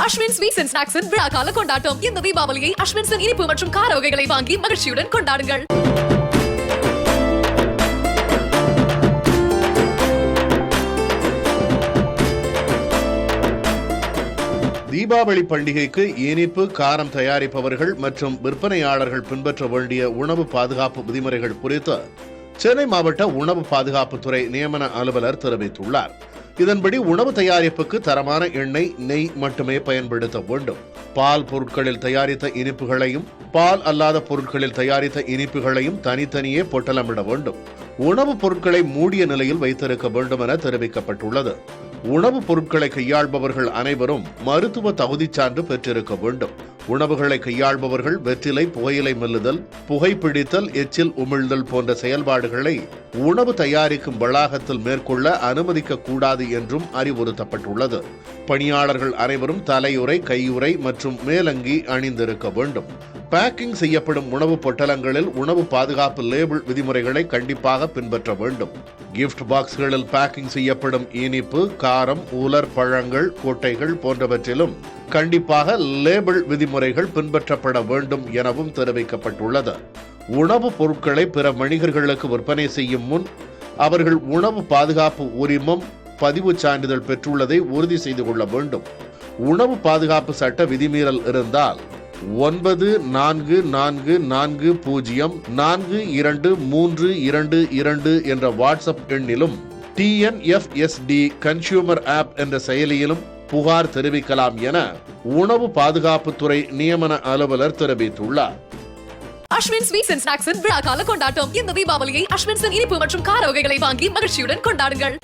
Ashwin sweets and ஸ்நாக்ஸின் விழாக்கால கொண்டாட்டம். இந்த தீபாவளியை அஸ்வின்ஸின் இனிப்பு மற்றும் கார வகைகளை வாங்கி மகிழ்ச்சியுடன் கொண்டாடுங்கள். தீபாவளி பண்டிகைக்கு இனிப்பு காரம் தயாரிப்பவர்கள் மற்றும் விற்பனையாளர்கள் பின்பற்ற வேண்டிய உணவு பாதுகாப்பு விதிமுறைகள் குறித்து சென்னை மாவட்ட உணவு பாதுகாப்புத்துறை நியமன அலுவலர் தெரிவித்துள்ளார். இதன்படி உணவு தயாரிப்புக்கு தரமான எண்ணெய், நெய் மட்டுமே பயன்படுத்த வேண்டும். பால் பொருட்களில் தயாரித்த இனிப்புகளையும் பால் அல்லாத பொருட்களில் தயாரித்த இனிப்புகளையும் தனித்தனியே பொட்டலமிட வேண்டும். உணவுப் பொருட்களை மூடிய நிலையில் வைத்திருக்க வேண்டும் என தெரிவிக்கப்பட்டுள்ளது. உணவுப் பொருட்களை கையாள்பவர்கள் அனைவரும் மருத்துவ தகுதி சான்று பெற்றிருக்க வேண்டும். உணவுகளை கையாள்பவர்கள் வெற்றிலை, புகையிலை மெல்லுதல், புகைப்பிடித்தல், எச்சில் உமிழ்தல் போன்ற செயல்பாடுகளை உணவு தயாரிக்கும் வளாகத்தில் மேற்கொள்ள அனுமதிக்க கூடாது என்றும் அறிவுறுத்தப்பட்டுள்ளது. பணியாளர்கள் அனைவரும் தலையுறை, கையுறை மற்றும் மேலங்கி அணிந்திருக்க வேண்டும். பேக்கிங் செய்யப்படும் உணவு பொட்டலங்களில் உணவு பாதுகாப்பு லேபிள் விதிமுறைகளை கண்டிப்பாக பின்பற்ற வேண்டும். கிஃப்ட் பாக்ஸ்களில் பேக்கிங் செய்யப்படும் இனிப்பு, காரம், உலர் பழங்கள், கொட்டைகள் போன்றவற்றிலும் கண்டிப்பாக லேபிள் விதிமுறைகள் பின்பற்றப்பட வேண்டும் எனவும் தெரிவிக்கப்பட்டுள்ளது. உணவுப் பொருட்களை பிற வணிகர்களுக்கு விற்பனை செய்யும் முன் அவர்கள் உணவு பாதுகாப்பு உரிமம், பதிவு சான்றிதழ் பெற்றுள்ளதை உறுதி செய்து கொள்ள வேண்டும். உணவு பாதுகாப்பு சட்ட விதிமீறல் இருந்தால் 9440423222 என்ற வாட்ஸ்அப் எண்ணிலும் TNFSD கன்சியூமர் ஆப் என்ற செயலியிலும் புகார் தெரிவிக்கலாம் என உணவு பாதுகாப்புத்துறை நியமன அலுவலர் தெரிவித்துள்ளார். அஸ்வின் ஸ்வீட்ஸ் அண்ட் ஸ்நாக்ஸின் விழாக்கால கொண்டாட்டம். இந்த தீபாவளியை அஸ்வின்ஸின் இனிப்பு மற்றும் கார வகைகளை வாங்கி மகிழ்ச்சியுடன் கொண்டாடுங்கள்.